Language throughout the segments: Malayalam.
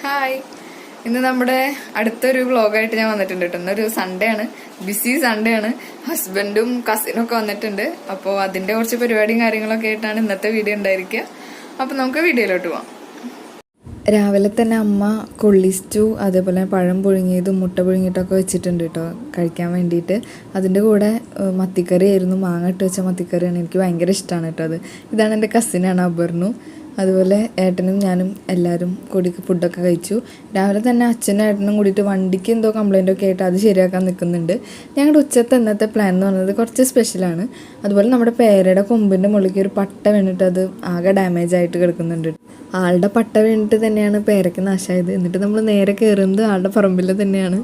ഹായ്, ഇന്ന് നമ്മുടെ അടുത്തൊരു വ്ളോഗായിട്ട് ഞാൻ വന്നിട്ടുണ്ട് കേട്ടോ. ഇന്നൊരു സൺഡേ ആണ്, ബിസി സൺഡേ ആണ്. ഹസ്ബൻഡും കസിനും ഒക്കെ വന്നിട്ടുണ്ട്. അപ്പോൾ അതിന്റെ കുറച്ച് പരിപാടിയും കാര്യങ്ങളൊക്കെ ആയിട്ടാണ് ഇന്നത്തെ വീഡിയോ ഉണ്ടായിരിക്കുക. അപ്പോൾ നമുക്ക് വീഡിയോയിലോട്ട് പോവാം. രാവിലെ തന്നെ അമ്മ കൊള്ളി സ്റ്റൂ, അതേപോലെ പഴം പുഴുങ്ങിയതും മുട്ട പുഴുങ്ങിയിട്ടൊക്കെ വെച്ചിട്ടുണ്ട് കേട്ടോ കഴിക്കാൻ വേണ്ടിയിട്ട്. അതിൻ്റെ കൂടെ മത്തിക്കറി ആയിരുന്നു, മാങ്ങ ഇട്ട് വെച്ച മത്തിക്കറിയാണ്. എനിക്ക് ഭയങ്കര ഇഷ്ടമാണ് കേട്ടോ അത്. ഇതാണ് എൻ്റെ കസിനാണ് അബർണു. അതുപോലെ ഏട്ടനും ഞാനും എല്ലാവരും കൂടി ഫുഡൊക്കെ കഴിച്ചു. രാവിലെ തന്നെ അച്ഛനും ഏട്ടനും കൂടിയിട്ട് വണ്ടിക്ക് എന്തോ കംപ്ലൈൻറ്റൊക്കെ ആയിട്ട് അത് ശരിയാക്കാൻ നിൽക്കുന്നുണ്ട്. ഞങ്ങളുടെ ഉച്ചത്തെ ഇന്നത്തെ പ്ലാൻ എന്ന് പറയുന്നത് കുറച്ച് സ്പെഷ്യലാണ്. അതുപോലെ നമ്മുടെ പേരയുടെ കൊമ്പിൻ്റെ മുകളിലേക്ക് ഒരു പട്ട വീണിട്ട് അത് ആകെ ഡാമേജ് ആയിട്ട് കിടക്കുന്നുണ്ട്. ആളുടെ പട്ട വീണിട്ട് തന്നെയാണ് പേരയ്ക്ക് നാശമായത്. എന്നിട്ട് നമ്മൾ നേരെ കയറുന്നത് ആളുടെ പറമ്പിൽ തന്നെയാണ്.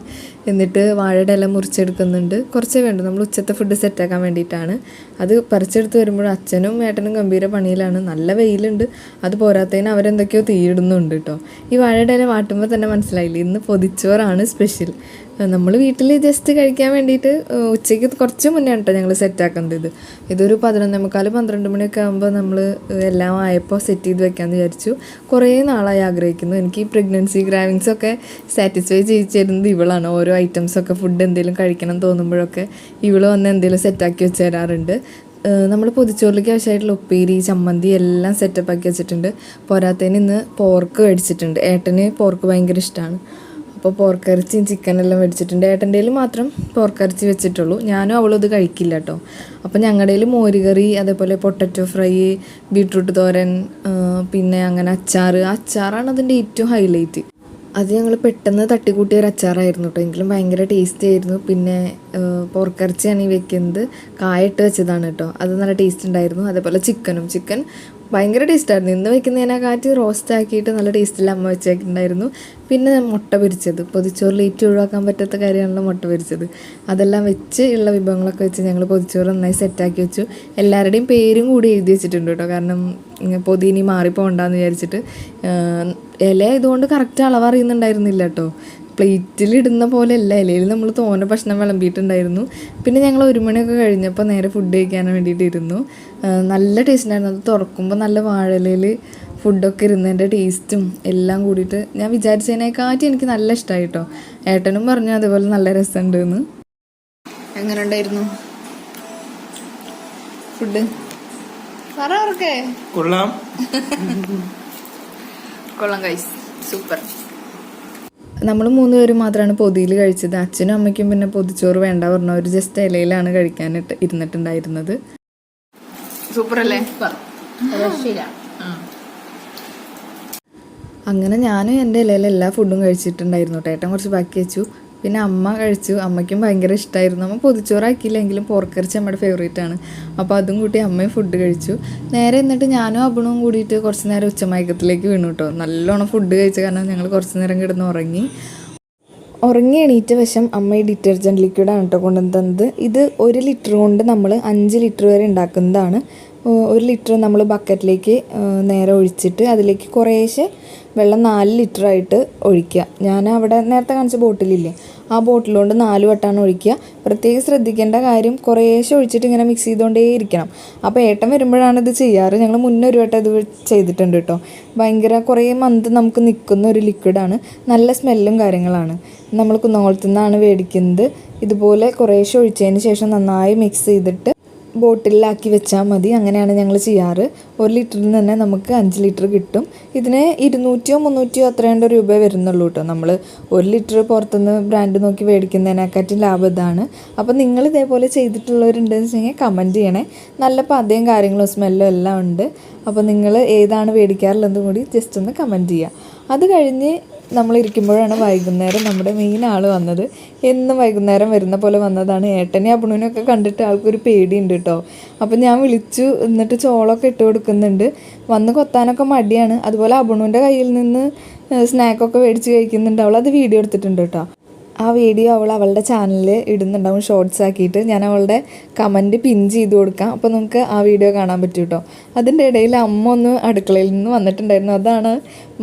എന്നിട്ട് വാഴയുടെ ഇല മുറിച്ചെടുക്കുന്നുണ്ട്. കുറച്ചേ വേണ്ടു, നമ്മൾ ഉച്ചത്തെ ഫുഡ് സെറ്റാക്കാൻ വേണ്ടിയിട്ടാണ്. അത് പറിച്ചെടുത്ത് വരുമ്പോൾ അച്ഛനും ഏട്ടനും ഗംഭീര പണിയിലാണ്. നല്ല വെയിലുണ്ട്. അത് പോരാത്തതിന് അവരെന്തൊക്കെയോ തീയിടുന്നുണ്ട് കേട്ടോ. ഈ വാഴയുടെ ഇല വാട്ടുമ്പോൾ തന്നെ മനസ്സിലായില്ലേ, ഇന്ന് പൊതിച്ചോറാണ് സ്പെഷ്യൽ. നമ്മൾ വീട്ടിൽ ജസ്റ്റ് കഴിക്കാൻ വേണ്ടിയിട്ട് ഉച്ചയ്ക്ക് കുറച്ച് മുന്നേ കേട്ടോ ഞങ്ങൾ സെറ്റാക്കുന്നത്. ഇതൊരു 11:45-12 മണിയൊക്കെ ആകുമ്പോൾ നമ്മൾ എല്ലാം ആയപ്പോൾ സെറ്റ് ചെയ്ത് വെക്കാമെന്ന് വിചാരിച്ചു. കുറേ നാളായി ആഗ്രഹിക്കുന്നു. എനിക്ക് ഈ പ്രഗ്നൻസി ഗ്രാവിങ്സൊക്കെ സാറ്റിസ്ഫൈ ചെയ്ത് തരുന്നത് ഇവളാണ്. ഓരോ ഐറ്റംസൊക്കെ ഫുഡ് എന്തെങ്കിലും കഴിക്കണം തോന്നുമ്പോഴൊക്കെ ഇവൾ വന്ന് എന്തെങ്കിലും സെറ്റാക്കി വെച്ച് തരാറുണ്ട്. നമ്മൾ പൊതിച്ചോറിലേക്ക് ആവശ്യമായിട്ടുള്ള ഉപ്പേരി, ചമ്മന്തി എല്ലാം സെറ്റപ്പാക്കി വെച്ചിട്ടുണ്ട്. പോരാത്തതിന് ഇന്ന് പോർക്ക് മേടിച്ചിട്ടുണ്ട്. ഏട്ടന് പോർക്ക് ഭയങ്കര ഇഷ്ടമാണ്. അപ്പോൾ പോർക്കിറച്ചിയും ചിക്കനെല്ലാം മേടിച്ചിട്ടുണ്ട്. ഏട്ടൻ്റെ മാത്രം പോർക്കിറച്ചി വെച്ചിട്ടുള്ളൂ. ഞാനും അവളും ഇത് കഴിക്കില്ല കേട്ടോ. അപ്പോൾ ഞങ്ങളുടെ മോരുകറി, അതേപോലെ പൊട്ടറ്റോ ഫ്രൈ, ബീട്രൂട്ട് തോരൻ, പിന്നെ അങ്ങനെ അച്ചാറാണ് അതിൻ്റെ ഏറ്റവും ഹൈലൈറ്റ്. അത് ഞങ്ങൾ പെട്ടെന്ന് തട്ടിക്കൂട്ടിയ ഒരു അച്ചാറായിരുന്നു കേട്ടോ. എങ്കിലും ഭയങ്കര ടേസ്റ്റി ആയിരുന്നു. പിന്നെ പോർക്കിറച്ചിയാണ് ഈ വെക്കുന്നത്, കായിട്ട് വെച്ചതാണ് കേട്ടോ. അത് നല്ല ടേസ്റ്റ് ഉണ്ടായിരുന്നു. അതേപോലെ ചിക്കൻ ഭയങ്കര ടേസ്റ്റായിരുന്നു. ഇന്ന് വെക്കുന്നതിനെക്കാട്ടി റോസ്റ്റ് ആക്കിയിട്ട് നല്ല ടേസ്റ്റിൽ അമ്മ വെച്ചേക്കുന്നുണ്ടായിരുന്നു. പിന്നെ മുട്ട പൊരിച്ചത്, പൊതിച്ചോറിൽ ഏറ്റവും ഒഴിവാക്കാൻ പറ്റാത്ത കാര്യമാണല്ലോ മുട്ട പൊരിച്ചത്. അതെല്ലാം വെച്ച് ഉള്ള വിഭവങ്ങളൊക്കെ വെച്ച് ഞങ്ങൾ പൊതിച്ചോറ് നന്നായി സെറ്റാക്കി വെച്ചു. എല്ലാവരുടെയും പേരും കൂടി എഴുതി വെച്ചിട്ടുണ്ട് കേട്ടോ. കാരണം പൊതിനി മാറിപ്പോകണ്ടെന്ന് വിചാരിച്ചിട്ട്. ഇല ഇതുകൊണ്ട് കറക്റ്റ് അളവ് അറിയുന്നുണ്ടായിരുന്നില്ല കേട്ടോ. പ്ലേറ്റിലിടുന്ന പോലെ അല്ല, ഇലയിൽ നമ്മൾ തോനെ ഭക്ഷണം വിളമ്പിയിട്ടുണ്ടായിരുന്നു. പിന്നെ ഞങ്ങൾ 1 മണിയൊക്കെ കഴിഞ്ഞപ്പോൾ നേരെ ഫുഡ് കഴിക്കാൻ വേണ്ടിയിട്ട് ഇരുന്നു. നല്ല ടേസ്റ്റ് ഉണ്ടായിരുന്നു. അത് തുറക്കുമ്പോൾ നല്ല വാഴയിലയിൽ ഫുഡൊക്കെ ഇരുന്നതിൻ്റെ ടേസ്റ്റും എല്ലാം കൂടിയിട്ട് ഞാൻ വിചാരിച്ചതിനെക്കാട്ടി എനിക്ക് നല്ല ഇഷ്ടമായി കേട്ടോ. ഏട്ടനും പറഞ്ഞു അതേപോലെ നല്ല രസമുണ്ട് എന്ന്. എങ്ങനെ ഉണ്ടായിരുന്നു ഫുഡ്? പറക്കെ കൊള്ളാം ഗൈസ്, സൂപ്പർ. നമ്മൾ 3 പേരും മാത്രമാണ് പൊതിയിൽ കഴിച്ചത്. അച്ഛനും അമ്മയ്ക്കും പിന്നെ പൊതിച്ചോറ് വേണ്ട പറഞ്ഞു. അവർ ജസ്റ്റ് ഇലയിലാണ് കഴിക്കാനിട്ട് ഇരുന്നിട്ടുണ്ടായിരുന്നത്. സൂപ്പർ അല്ലേ? അങ്ങനെ ഞാനും എൻ്റെ ഇലയിൽ എല്ലാ ഫുഡും കഴിച്ചിട്ടുണ്ടായിരുന്നു. ഏട്ടൻ കുറച്ച് ബാക്കി വെച്ചു. പിന്നെ അമ്മ കഴിച്ചു. അമ്മയ്ക്കും ഭയങ്കര ഇഷ്ടമായിരുന്നു. അമ്മ പൊതിച്ചോറാക്കിയില്ലെങ്കിലും പോർക്കിറച്ചി അമ്മയുടെ ഫേവറേറ്റ് ആണ്. അപ്പോൾ അതും കൂട്ടി അമ്മയും ഫുഡ് കഴിച്ചു. നേരെ എന്നിട്ട് ഞാനും അബണും കൂടിയിട്ട് കുറച്ച് നേരം ഉച്ചമയക്കത്തിലേക്ക് വീണു കേട്ടോ. നല്ലോണം ഫുഡ് കഴിച്ച കാരണം ഞങ്ങൾ കുറച്ച് നേരം കിടന്ന് ഉറങ്ങി എണീറ്റ വശം അമ്മ ഈ ഡിറ്റർജൻറ്റ് ലിക്വിഡാണ് കേട്ടോ കൊണ്ടുവന്ന് തന്നത്. ഇത് 1 ലിറ്റർ കൊണ്ട് നമ്മൾ 5 ലിറ്റർ വരെ ഉണ്ടാക്കുന്നതാണ്. 1 ലിറ്റർ നമ്മൾ ബക്കറ്റിലേക്ക് നേരെ ഒഴിച്ചിട്ട് അതിലേക്ക് കുറേശ്ശെ വെള്ളം 4 ലിറ്ററായിട്ട് ഒഴിക്കുക. ഞാൻ അവിടെ നേരത്തെ കാണിച്ച ബോട്ടിലില്ലേ, ആ ബോട്ടിലുകൊണ്ട് 4 വട്ടമാണ് ഒഴിക്കുക. പ്രത്യേകം ശ്രദ്ധിക്കേണ്ട കാര്യം, കുറേശ്ശെ ഒഴിച്ചിട്ട് ഇങ്ങനെ മിക്സ് ചെയ്തുകൊണ്ടേ ഇരിക്കണം. അപ്പോൾ ഏട്ടൻ വരുമ്പോഴാണ് ഇത് ചെയ്യാറ്. ഞങ്ങൾ മുന്നേ ഒരു വട്ടം ഇത് ചെയ്തിട്ടുണ്ട് കേട്ടോ. ഭയങ്കര കുറേ മന്ത് നമുക്ക് നിൽക്കുന്ന ഒരു ലിക്വിഡാണ്. നല്ല സ്മെല്ലും കാര്യങ്ങളാണ്. നമ്മൾ കുന്നംകുളത്തു നിന്നാണ് മേടിക്കുന്നത്. ഇതുപോലെ കുറേശ്ശെ ഒഴിച്ചതിന് ശേഷം നന്നായി മിക്സ് ചെയ്തിട്ട് ബോട്ടിലാക്കി വെച്ചാൽ മതി. അങ്ങനെയാണ് ഞങ്ങൾ ചെയ്യാറ്. 1 ലിറ്ററിൽ തന്നെ നമുക്ക് 5 ലിറ്റർ കിട്ടും. ഇതിന് 200-300 അത്രയേണ്ട രൂപ വരുന്നുള്ളൂ കേട്ടോ. നമ്മൾ 1 ലിറ്റർ പുറത്തുനിന്ന് ബ്രാൻഡ് നോക്കി മേടിക്കുന്നതിനെക്കാട്ടും ലാഭം ഇതാണ്. അപ്പോൾ നിങ്ങൾ ഇതേപോലെ ചെയ്തിട്ടുള്ളവരുണ്ടെന്ന് വെച്ചെങ്കിൽ കമൻറ്റ് ചെയ്യണേ. നല്ല പതയും കാര്യങ്ങളും സ്മെല്ലും എല്ലാം ഉണ്ട്. അപ്പോൾ നിങ്ങൾ ഏതാണ് മേടിക്കാറുള്ളതെന്നും കൂടി ജസ്റ്റ് ഒന്ന് കമൻറ്റ് ചെയ്യുക. അത് കഴിഞ്ഞ് നമ്മളിരിക്കുമ്പോഴാണ് വൈകുന്നേരം നമ്മുടെ മെയിൻ ആൾ വന്നത്. എന്നും വൈകുന്നേരം വരുന്ന പോലെ വന്നതാണ്. ഏട്ടനെ അബണുവിനൊക്കെ കണ്ടിട്ട് ആൾക്കൊരു പേടിയുണ്ട് കേട്ടോ. അപ്പം ഞാൻ വിളിച്ചു. എന്നിട്ട് ചോളമൊക്കെ ഇട്ട് കൊടുക്കുന്നുണ്ട്. വന്ന് കൊത്താനൊക്കെ മടിയാണ്. അതുപോലെ അബണുവിൻ്റെ കയ്യിൽ നിന്ന് സ്നാക്കൊക്കെ മേടിച്ച് കഴിക്കുന്നുണ്ട്. അവളത് വീഡിയോ എടുത്തിട്ടുണ്ട് കേട്ടോ. ആ വീഡിയോ അവളുടെ ചാനലിൽ ഇടുന്നുണ്ടാവും ഷോർട്സ് ആക്കിയിട്ട്. ഞാൻ അവളുടെ കമൻറ്റ് പിൻ ചെയ്ത് കൊടുക്കാം. അപ്പോൾ നമുക്ക് ആ വീഡിയോ കാണാൻ പറ്റും കേട്ടോ. അതിൻ്റെ ഇടയിൽ അമ്മ ഒന്ന് അടുക്കളയിൽ നിന്ന് വന്നിട്ടുണ്ടായിരുന്നു. അതാണ്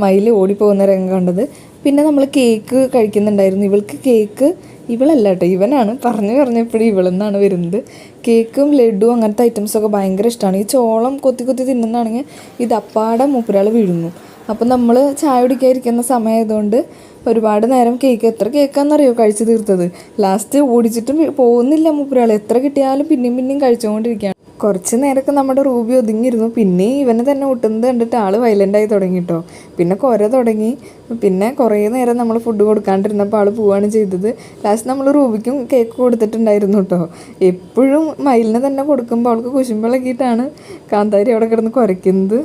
മയിൽ ഓടിപ്പോകുന്ന രംഗം കണ്ടത്. പിന്നെ നമ്മൾ കേക്ക് കഴിക്കുന്നുണ്ടായിരുന്നു. ഇവൾക്ക് കേക്ക് ഇവളല്ല കേട്ടോ, ഇവനാണ് പറഞ്ഞപ്പോഴും ഇവളെന്നാണ് വരുന്നത്. കേക്കും ലഡുവും അങ്ങനത്തെ ഐറ്റംസൊക്കെ ഭയങ്കര ഇഷ്ടമാണ്. ഈ ചോളം കൊത്തി കൊത്തി തിന്നുന്നതാണെങ്കിൽ ഇത് അപ്പാടെ മൂപ്പരാൾ വിഴുങ്ങും. അപ്പം നമ്മൾ ചായ കുടിക്കാതിരിക്കുന്ന സമയമായതുകൊണ്ട് ഒരുപാട് നേരം കേക്ക്, എത്ര കേക്കാണെന്നറിയോ കഴിച്ചു തീർത്തത്. ലാസ്റ്റ് ഓടിച്ചിട്ടും പോകുന്നില്ല മൂപ്പരാൾ, എത്ര കിട്ടിയാലും പിന്നെയും കഴിച്ചുകൊണ്ടിരിക്കുകയാണ്. കുറച്ച് നേരമൊക്കെ നമ്മുടെ റൂബി ഒതുങ്ങിയിരുന്നു. പിന്നെ ഇവനെ തന്നെ ഒട്ടുന്നത് കണ്ടിട്ട് ആൾ വയലൻ്റായി തുടങ്ങി കേട്ടോ. പിന്നെ കുര തുടങ്ങി. പിന്നെ കുറേ നേരം നമ്മൾ ഫുഡ് കൊടുക്കാണ്ടിരുന്നപ്പോൾ ആൾ പോവുകയാണ് ചെയ്തത്. ലാസ്റ്റ് നമ്മൾ റൂബിക്കും കേക്ക് കൊടുത്തിട്ടുണ്ടായിരുന്നു കേട്ടോ. എപ്പോഴും മയിലിനെ തന്നെ കൊടുക്കുമ്പോൾ അവൾക്ക് കുശുമ്പിളക്കിയിട്ടാണ് കാന്താരി അവിടെ കിടന്ന് കുരയ്ക്കുന്നത്.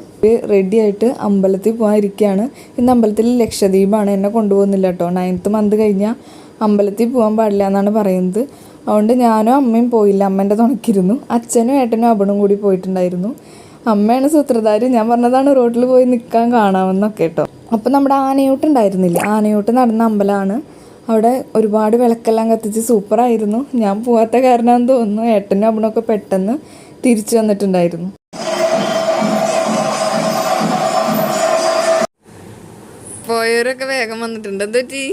റെഡിയായിട്ട് അമ്പലത്തിൽ പോകാൻ ഇരിക്കുകയാണ്. ഇന്ന് അമ്പലത്തിൽ ലക്ഷദ്വീപാണ്, എന്നെ കൊണ്ടുപോകുന്നില്ല കേട്ടോ. 9th month കഴിഞ്ഞാൽ അമ്പലത്തിൽ പോകാൻ പാടില്ല എന്നാണ് പറയുന്നത്. അതുകൊണ്ട് ഞാനും അമ്മയും പോയില്ല, അമ്മേൻ്റെ തുണക്കിരുന്നു. അച്ഛനും ഏട്ടനും അബണും കൂടി പോയിട്ടുണ്ടായിരുന്നു. അമ്മയാണ് സൂത്രധാരി. ഞാൻ പറഞ്ഞതാണ് റോഡിൽ പോയി നിൽക്കാൻ കാണാമെന്നൊക്കെ കേട്ടോ. അപ്പോൾ നമ്മുടെ ആനയൂട്ട് ഉണ്ടായിരുന്നില്ല, ആനയൂട്ട് നടന്ന അമ്പലമാണ്. അവിടെ ഒരുപാട് വിളക്കെല്ലാം കത്തിച്ച് സൂപ്പറായിരുന്നു. ഞാൻ പോകാത്ത കാരണമെന്ന് തോന്നുന്നു ഏട്ടനും അബണൊക്കെ പെട്ടെന്ന് തിരിച്ചു വന്നിട്ടുണ്ടായിരുന്നു. പോയവരൊക്കെ വേഗം വന്നിട്ടുണ്ട്. എന്താ പറ്റി?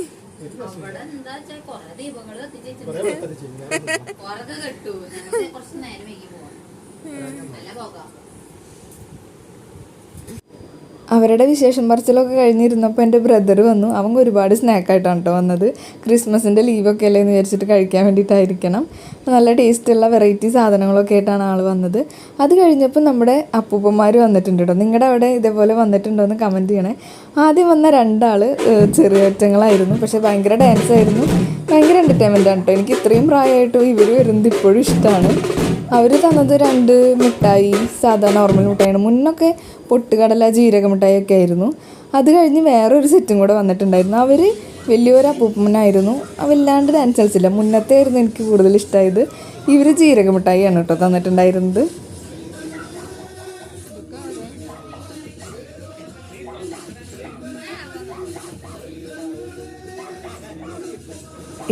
അവരുടെ വിശേഷം പറച്ചിലൊക്കെ കഴിഞ്ഞിരുന്നപ്പോൾ എൻ്റെ ബ്രദർ വന്നു. അവൻ ഒരുപാട് സ്നാക്കായിട്ടാണ് കേട്ടോ വന്നത്. ക്രിസ്മസിൻ്റെ ലീവൊക്കെ അല്ലേ എന്ന് വിചാരിച്ചിട്ട് കഴിക്കാൻ വേണ്ടിയിട്ടായിരിക്കണം. നല്ല ടേസ്റ്റുള്ള വെറൈറ്റി സാധനങ്ങളൊക്കെ ആയിട്ടാണ് ആൾ വന്നത്. അത് കഴിഞ്ഞപ്പോൾ നമ്മുടെ അപ്പൂപ്പന്മാർ വന്നിട്ടുണ്ട് കേട്ടോ. നിങ്ങളുടെ അവിടെ ഇതേപോലെ വന്നിട്ടുണ്ടോ എന്ന് കമൻറ്റ് ചെയ്യണേ. ആദ്യം വന്ന 2 ആൾ ചെറിയൊറ്റങ്ങളായിരുന്നു, പക്ഷേ ഭയങ്കര ഡാൻസ് ആയിരുന്നു, ഭയങ്കര എൻ്റർടൈൻമെൻ്റ് ആണ് കേട്ടോ. എനിക്ക് ഇത്രയും പ്രായമായിട്ടും ഇവർ വരുന്നത് ഇപ്പോഴും ഇഷ്ടമാണ്. അവർ തന്നത് 2 മിഠായി, സാധാ നോർമൽ മിഠായിയാണ്. മുന്നൊക്കെ പൊട്ടുകടല, ജീരക മിഠായി ഒക്കെ ആയിരുന്നു. അത് കഴിഞ്ഞ് വേറൊരു സെറ്റും കൂടെ വന്നിട്ടുണ്ടായിരുന്നു. അവർ വലിയൊരു അപ്പൂപ്പനായിരുന്നു. വല്ലാണ്ട് ഡാൻസ് കളിച്ചില്ല. മുന്നത്തെ ആയിരുന്നു എനിക്ക് കൂടുതൽ ഇഷ്ടമായത്. ഇവർ ജീരക മിഠായിയാണ് കേട്ടോ തന്നിട്ടുണ്ടായിരുന്നത്.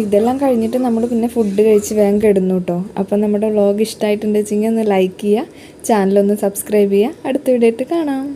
ഇതെല്ലാം കഴിഞ്ഞിട്ട് നമ്മൾ പിന്നെ ഫുഡ് കഴിച്ച് വേഗം കിടന്നു കേട്ടോ. അപ്പം നമ്മുടെ വ്ളോഗ് ഇഷ്ടമായിട്ടുണ്ടെങ്കിൽ ഒന്ന് ലൈക്ക് ചെയ്യുക, ചാനലൊന്ന് സബ്സ്ക്രൈബ് ചെയ്യുക. അടുത്ത വീഡിയോ ആയിട്ട് കാണാം.